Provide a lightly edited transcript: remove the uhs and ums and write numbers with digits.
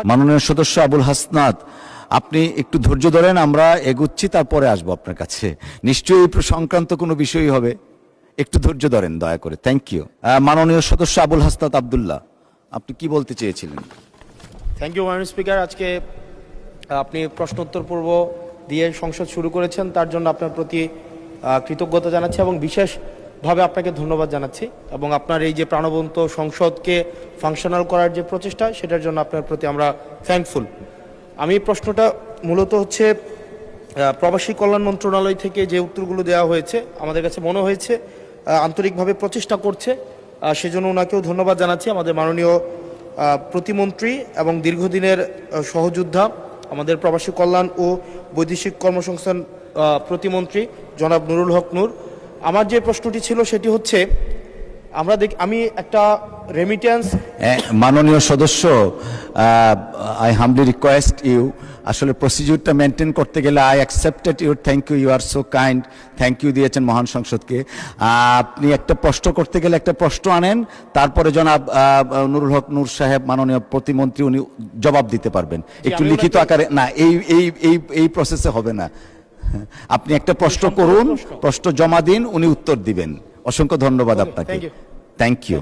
মাননীয় সদস্য আবুল হাসনাত, আপনি একটু ধৈর্য ধরেন, আমরা এগুচ্ছি, তারপরে আসবো আপনার কাছে। নিশ্চয়ই এই সংক্রান্ত কোনো বিষয়ই হবে, একটু ধৈর্য ধরেন দয়া করে। Thank you. মাননীয় সদস্য আবুল হাসনাত আবদুল্লাহ, আপনি কি বলতে চেয়েছিলেন? থ্যাংক ইউ মাননীয় স্পিকার। আজকে আপনি প্রশ্নোত্তর পর্ব দিয়ে সংসদ শুরু করেছেন, তার জন্য আপনার প্রতি কৃতজ্ঞতা জানাচ্ছি এবং বিশেষভাবে আপনাকে ধন্যবাদ জানাচ্ছি, এবং আপনার এই যে প্রাণবন্ত সংসদকে ফাংশনাল করার যে প্রচেষ্টা, সেটার জন্য আপনার প্রতি আমরা থ্যাঙ্কফুল। আমি প্রশ্নটা মূলত হচ্ছে প্রবাসী কল্যাণ মন্ত্রণালয় থেকে যে উত্তরগুলো দেওয়া হয়েছে, আমাদের কাছে মনে হয়েছে আন্তরিকভাবে প্রচেষ্টা করছে, সেজন্য ওনাকেও ধন্যবাদ জানাচ্ছি। আমাদের মাননীয় প্রতিমন্ত্রী এবং দীর্ঘদিনের সহযোদ্ধা, আমাদের প্রবাসী কল্যাণ ও বৈদেশিক কর্মসংস্থান প্রতিমন্ত্রী জনাব নুরুল হক নূর। আমার যে প্রশ্নটি ছিল সেটি হচ্ছে, আমি একটা রেমিটেন্স। মাননীয় সদস্য, আই হামলি রিকোয়েস্ট ইউ, আসলে প্রসিডিউরটা মেনটেন করতে গেলে I accepted your thank you, you are so kind, thank you দিয়েছেন মহান সংসদকে। আপনি একটা প্রশ্ন করতে গেলে একটা প্রশ্ন আনেন, তারপরে জনাব নুরুল হক নূর সাহেব মাননীয় প্রতিমন্ত্রী উনি জবাব দিতে পারবেন একটু লিখিত আকারে। না, এই এই এই এই প্রসেসে হবে না। আপনি একটা প্রশ্ন করুন, প্রশ্ন জমা দিন, উনি উত্তর দিবেন। অসংখ্য ধন্যবাদ আপনাকে। Thank you.